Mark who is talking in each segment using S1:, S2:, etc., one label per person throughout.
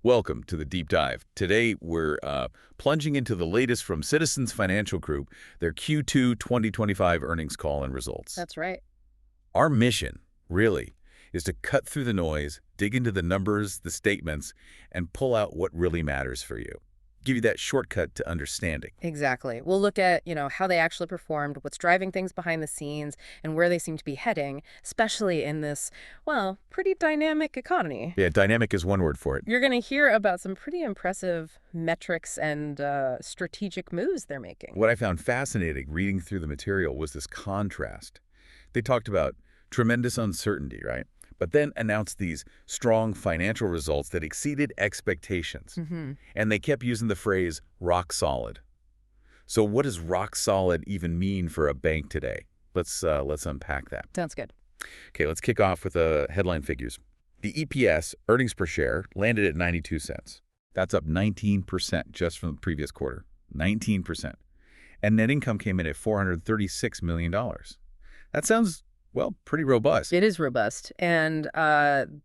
S1: Welcome to the Deep Dive. Today, we're plunging into the latest from Citizens Financial Group, their Q2 2025 earnings call and results.
S2: That's right.
S1: Our mission, really, is to cut through the noise, dig into the numbers, the statements, and pull out what really matters for you. Give you that shortcut to understanding.
S2: Exactly. We'll look at, how they actually performed, what's driving things behind the scenes, and where they seem to be heading, especially in this, well, pretty dynamic economy.
S1: Yeah, dynamic is one word for it.
S2: You're going to hear about some pretty impressive metrics and strategic moves they're making.
S1: What I found fascinating reading through the material was this contrast. They talked about tremendous uncertainty, right? But then announced these strong financial results that exceeded expectations. And they kept using the phrase rock solid. So what does rock solid even mean for a bank today? Let's unpack that.
S2: Sounds good.
S1: Okay, let's kick off with the headline figures. The EPS, earnings per share, landed at 92 cents. That's up 19% just from the previous quarter. 19%. And net income came in at $436 million. That sounds, well, pretty robust.
S2: It is robust. And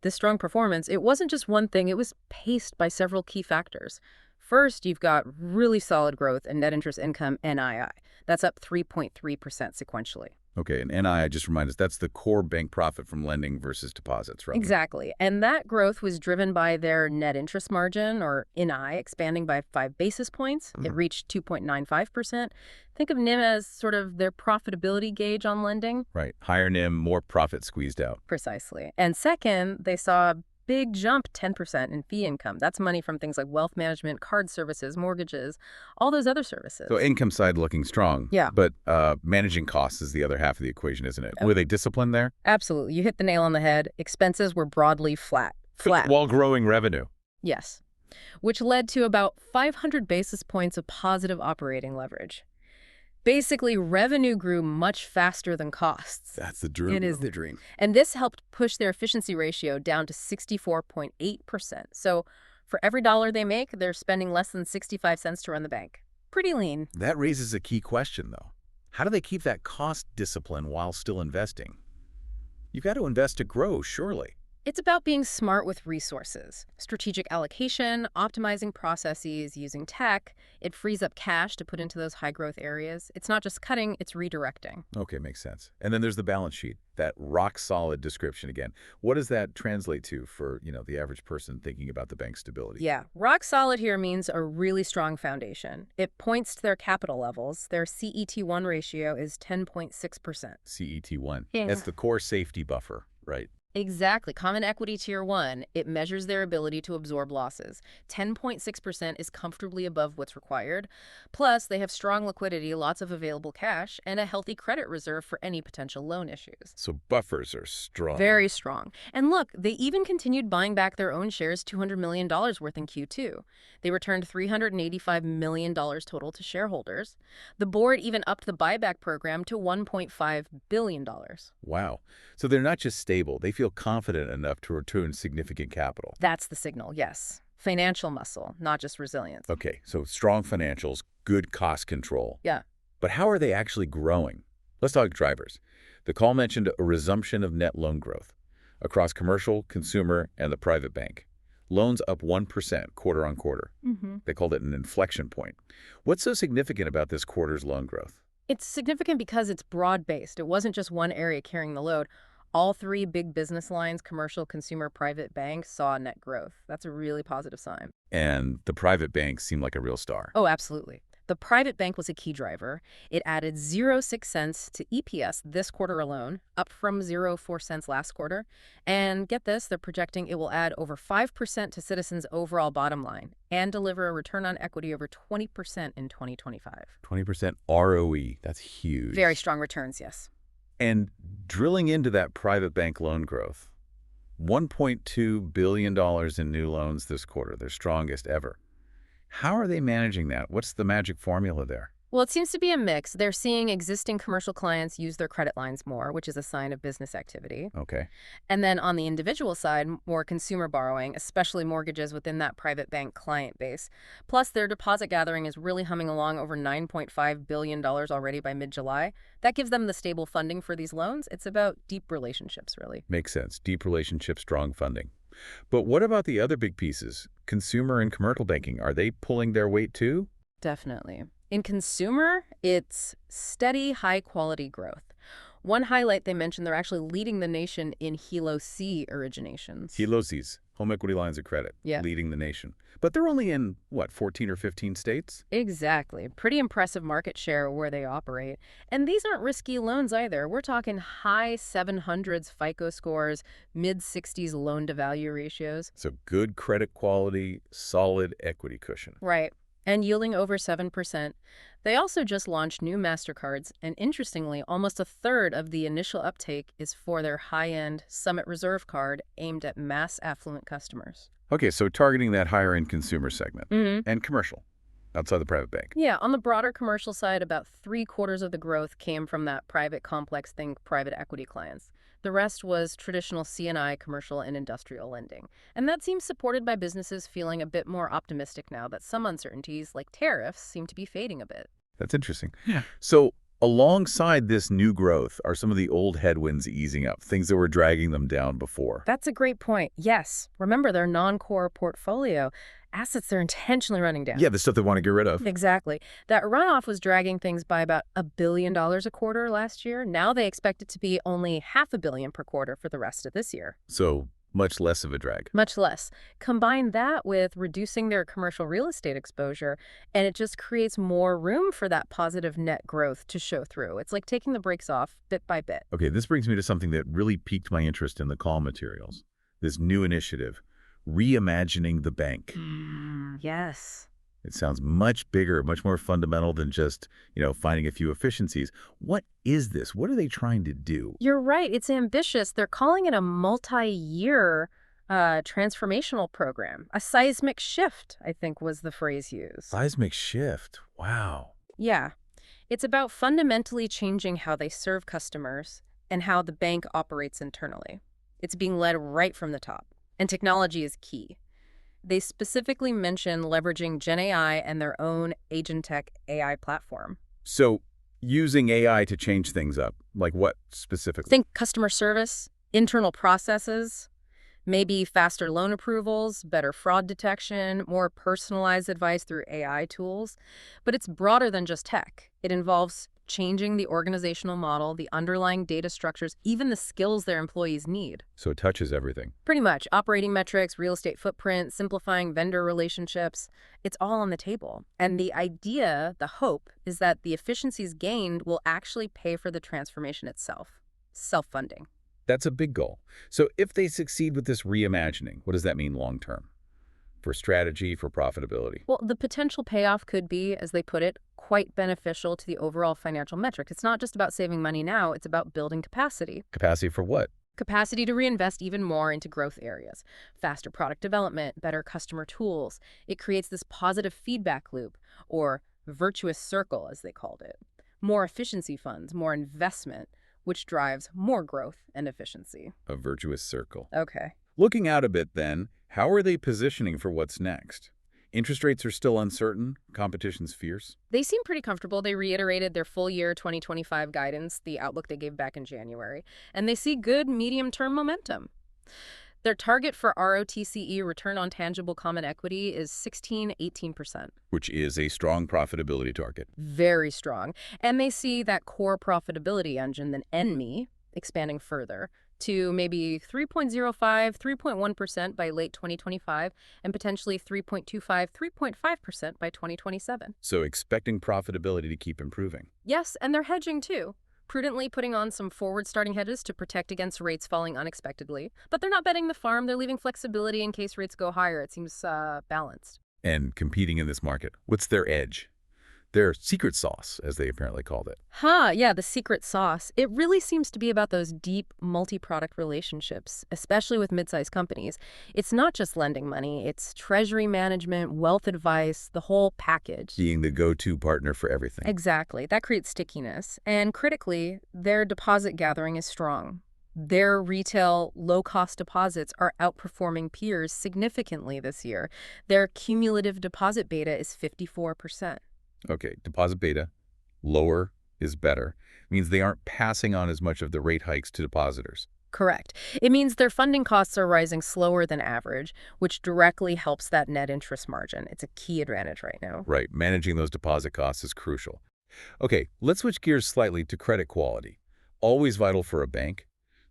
S2: this strong performance, it wasn't just one thing. It was paced by several key factors. First, you've got really solid growth in net interest income, NII. That's up 3.3% sequentially.
S1: Okay, and NII, just remind us, that's the core bank profit from lending versus deposits, right?
S2: Exactly. And that growth was driven by their net interest margin, or NI, expanding by 5 basis points. It reached 2.95%. Think of NIM as sort of their profitability gauge on lending.
S1: Right. Higher NIM, more profit squeezed out.
S2: Precisely. And second, they saw a big jump, 10% in fee income. That's money from things like wealth management, card services, mortgages, all those other services.
S1: So income side looking strong.
S2: Yeah.
S1: But managing costs is the other half of the equation, isn't it? Were they disciplined there?
S2: Absolutely. You hit the nail on the head. Expenses were broadly flat.
S1: While growing revenue.
S2: Yes. Which led to about 500 basis points of positive operating leverage. Basically, revenue grew much faster than costs.
S1: That's the dream.
S2: It is the dream. And this helped push their efficiency ratio down to 64.8%. So for every dollar they make, they're spending less than 65 cents to run the bank. Pretty lean.
S1: That raises a key question, though. How do they keep that cost discipline while still investing? You've got to invest to grow, surely.
S2: It's about being smart with resources. Strategic allocation, optimizing processes, using tech. It frees up cash to put into those high-growth areas. It's not just cutting, it's redirecting.
S1: Okay, makes sense. And then there's the balance sheet, that rock-solid description again. What does that translate to for, the average person thinking about the bank's stability?
S2: Yeah, rock solid here means a really strong foundation. It points to their capital levels. Their CET1 ratio is 10.6%.
S1: CET1.
S2: Yeah.
S1: That's the core safety buffer, right?
S2: Exactly. Common Equity Tier 1, it measures their ability to absorb losses. 10.6% is comfortably above what's required. Plus, they have strong liquidity, lots of available cash, and a healthy credit reserve for any potential loan issues.
S1: So buffers are strong.
S2: Very strong. And look, they even continued buying back their own shares, $200 million worth in Q2. They returned $385 million total to shareholders. The board even upped the buyback program to $1.5 billion.
S1: Wow. So they're not just stable. They feel confident enough to return significant capital.
S2: That's the signal, yes. Financial muscle, not just resilience.
S1: Okay, so strong financials, good cost control.
S2: Yeah.
S1: But how are they actually growing? Let's talk drivers. The call mentioned a resumption of net loan growth across commercial, consumer, and the private bank. Loans up 1% quarter on quarter. They called it an inflection point. What's so significant about this quarter's loan growth?
S2: It's significant because it's broad-based. It wasn't just one area carrying the load. All 3 big business lines, commercial, consumer, private banks, saw net growth. That's a really positive sign.
S1: And the private bank seemed like a real star.
S2: Oh, absolutely. The private bank was a key driver. It added 0.06 cents to EPS this quarter alone, up from 0.04 cents last quarter. And get this, they're projecting it will add over 5% to Citizens' overall bottom line and deliver a return on equity over 20% in 2025.
S1: 20% ROE, that's huge.
S2: Very strong returns, yes.
S1: And drilling into that private bank loan growth, $1.2 billion in new loans this quarter, their strongest ever. How are they managing that? What's the magic formula there?
S2: Well, it seems to be a mix. They're seeing existing commercial clients use their credit lines more, which is a sign of business activity.
S1: Okay.
S2: And then on the individual side, more consumer borrowing, especially mortgages within that private bank client base. Plus, their deposit gathering is really humming along, over $9.5 billion already by mid-July. That gives them the stable funding for these loans. It's about deep relationships, really.
S1: Makes sense. Deep relationship, strong funding. But what about the other big pieces? Consumer and commercial banking, are they pulling their weight too?
S2: Definitely. In consumer, it's steady, high-quality growth. One highlight they mentioned, they're actually leading the nation in HELO C originations.
S1: HELOCs, home equity lines of credit,
S2: Yeah.
S1: leading the nation. But they're only in, what, 14 or 15 states?
S2: Exactly. Pretty impressive market share where they operate. And these aren't risky loans either. We're talking high 700s FICO scores, mid-60s loan-to-value ratios.
S1: So good credit quality, solid equity cushion.
S2: Right. And yielding over 7%. They also just launched new MasterCards, and interestingly, almost a third of the initial uptake is for their high-end Summit Reserve card aimed at mass affluent customers.
S1: Okay, so targeting that higher-end consumer segment.
S2: Mm-hmm.
S1: And commercial, outside the private bank.
S2: Yeah, on the broader commercial side, about three-quarters of the growth came from that private complex think private equity clients. The rest was traditional C&I, commercial, and industrial lending. And that seems supported by businesses feeling a bit more optimistic now that some uncertainties, like tariffs, seem to be fading a bit.
S1: That's interesting. Yeah. So alongside this new growth are some of the old headwinds easing up, things that were dragging them down before.
S2: That's a great point. Yes. Remember their non-core portfolio. Assets they're intentionally running down.
S1: Yeah, the stuff they want to get rid of.
S2: Exactly. That runoff was dragging things by about $1 billion a quarter last year. Now they expect it to be only $500 million per quarter for the rest of this year.
S1: So much less of a drag.
S2: Much less. Combine that with reducing their commercial real estate exposure, and it just creates more room for that positive net growth to show through. It's like taking the brakes off bit by bit.
S1: Okay, this brings me to something that really piqued my interest in the call materials. This new initiative, reimagining the bank.
S2: Yes.
S1: It sounds much bigger, much more fundamental than just, finding a few efficiencies. What is this? What are they trying to do?
S2: You're right. It's ambitious. They're calling it a multi-year transformational program. A seismic shift, I think, was the phrase used.
S1: Seismic shift. Wow.
S2: Yeah. It's about fundamentally changing how they serve customers and how the bank operates internally. It's being led right from the top. And technology is key. They specifically mention leveraging Gen AI and their own Agentech AI platform.
S1: So using AI to change things up, like what specifically?
S2: Think customer service, internal processes, maybe faster loan approvals, better fraud detection, more personalized advice through AI tools. But it's broader than just tech. It involves changing the organizational model, the underlying data structures, even the skills their employees need.
S1: So it touches everything.
S2: Pretty much. Operating metrics, real estate footprint, simplifying vendor relationships. It's all on the table. And the idea, the hope, is that the efficiencies gained will actually pay for the transformation itself. Self-funding.
S1: That's a big goal. So if they succeed with this reimagining, what does that mean long term? For strategy, for profitability?
S2: Well, the potential payoff could be, as they put it, quite beneficial to the overall financial metric. It's not just about saving money now, it's about building capacity.
S1: Capacity for what?
S2: Capacity to reinvest even more into growth areas. Faster product development, better customer tools. It creates this positive feedback loop, or virtuous circle, as they called it. More efficiency funds, more investment, which drives more growth and efficiency.
S1: A virtuous circle.
S2: Okay.
S1: Looking out a bit then, how are they positioning for what's next? Interest rates are still uncertain, competition's fierce.
S2: They seem pretty comfortable. They reiterated their full year 2025 guidance, the outlook they gave back in January, and they see good medium-term momentum. Their target for ROTCE, return on tangible common equity, is 16–18%.
S1: Which is a strong profitability target.
S2: Very strong. And they see that core profitability engine, the NME, expanding further to maybe 3.05–3.1% by late 2025, and potentially 3.25–3.5% by 2027.
S1: So expecting profitability to keep improving.
S2: Yes, and they're hedging too. Prudently putting on some forward-starting hedges to protect against rates falling unexpectedly. But they're not betting the farm. They're leaving flexibility in case rates go higher. It seems balanced.
S1: And competing in this market, what's their edge? Their secret sauce, as they apparently called it.
S2: Yeah, the secret sauce. It really seems to be about those deep multi-product relationships, especially with mid-sized companies. It's not just lending money. It's treasury management, wealth advice, the whole package.
S1: Being the go-to partner for everything.
S2: Exactly. That creates stickiness. And critically, their deposit gathering is strong. Their retail low-cost deposits are outperforming peers significantly this year. Their cumulative deposit beta is 54%.
S1: Okay, deposit beta, lower is better. Means they aren't passing on as much of the rate hikes to depositors.
S2: Correct. It means their funding costs are rising slower than average, which directly helps that net interest margin. It's a key advantage right now.
S1: Right, managing those deposit costs is crucial. Okay, let's switch gears slightly to credit quality. Always vital for a bank.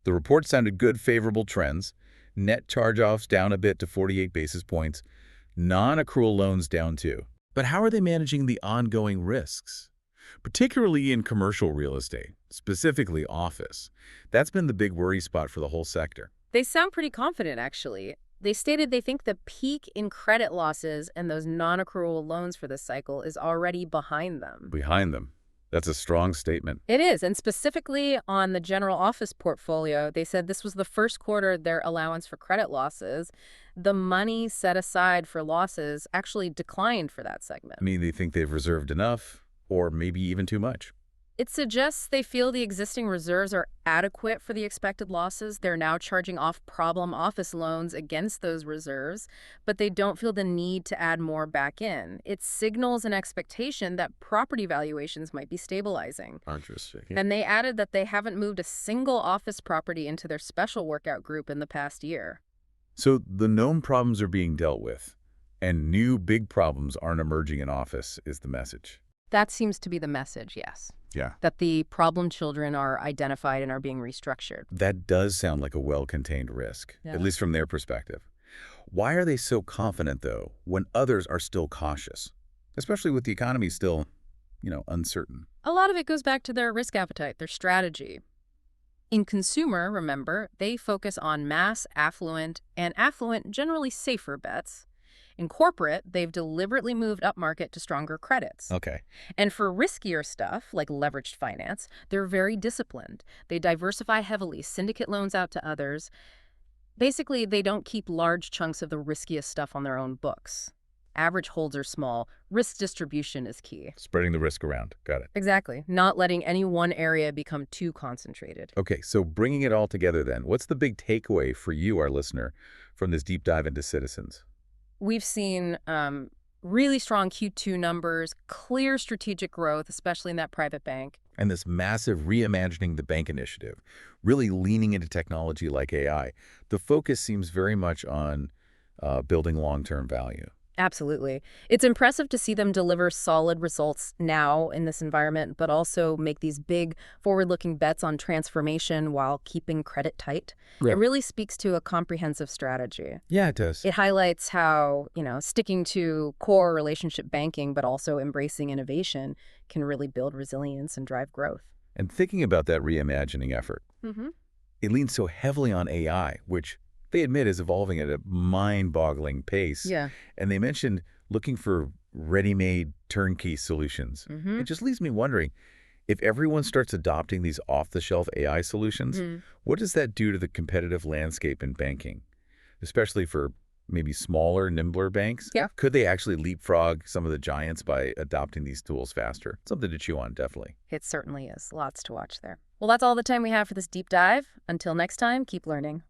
S1: The report sounded good, favorable trends. Net charge-offs down a bit to 48 basis points. Non-accrual loans down too. But how are they managing the ongoing risks? Particularly in commercial real estate, specifically office. That's been the big worry spot for the whole sector.
S2: They sound pretty confident, actually. They stated they think the peak in credit losses and those non-accrual loans for this cycle is already behind them.
S1: Behind them. That's a strong statement.
S2: It is, and specifically on the general office portfolio, they said this was the first quarter their allowance for credit losses. The money set aside for losses actually declined for that segment.
S1: I mean, they think they've reserved enough, or maybe even too much.
S2: It suggests they feel the existing reserves are adequate for the expected losses. They're now charging off problem office loans against those reserves, but they don't feel the need to add more back in. It signals an expectation that property valuations might be stabilizing.
S1: Interesting.
S2: And they added that they haven't moved a single office property into their special workout group in the past year.
S1: So the known problems are being dealt with, and new big problems aren't emerging in office is the message.
S2: That seems to be the message, yes.
S1: Yeah.
S2: That the problem children are identified and are being restructured.
S1: That does sound like a well-contained risk,
S2: Yeah.
S1: at least from their perspective. Why are they so confident, though, when others are still cautious? Especially with the economy still, uncertain.
S2: A lot of it goes back to their risk appetite, their strategy. In consumer, remember, they focus on mass, affluent, and affluent, generally safer bets. In corporate, they've deliberately moved upmarket to stronger credits.
S1: Okay.
S2: And for riskier stuff, like leveraged finance, they're very disciplined. They diversify heavily, syndicate loans out to others. Basically, they don't keep large chunks of the riskiest stuff on their own books. Average holds are small. Risk distribution is key.
S1: Spreading the risk around. Got it.
S2: Exactly. Not letting any one area become too concentrated.
S1: Okay, so bringing it all together then, what's the big takeaway for you, our listener, from this deep dive into Citizens?
S2: We've seen really strong Q2 numbers, clear strategic growth, especially in that private bank.
S1: And this massive reimagining the bank initiative, really leaning into technology like AI. The focus seems very much on building long-term value.
S2: Absolutely. It's impressive to see them deliver solid results now in this environment, but also make these big forward-looking bets on transformation while keeping credit tight.
S1: Yeah.
S2: It really speaks to a comprehensive strategy.
S1: Yeah, it does.
S2: It highlights how, sticking to core relationship banking, but also embracing innovation can really build resilience and drive growth.
S1: And thinking about that reimagining effort, it leans so heavily on AI, which they admit is evolving at a mind-boggling pace.
S2: Yeah.
S1: And they mentioned looking for ready-made turnkey solutions. It just leaves me wondering, if everyone starts adopting these off-the-shelf AI solutions, what does that do to the competitive landscape in banking, especially for maybe smaller, nimbler banks?
S2: Yeah.
S1: Could they actually leapfrog some of the giants by adopting these tools faster? Something to chew on, definitely.
S2: It certainly is. Lots to watch there. Well, that's all the time we have for this deep dive. Until next time, keep learning.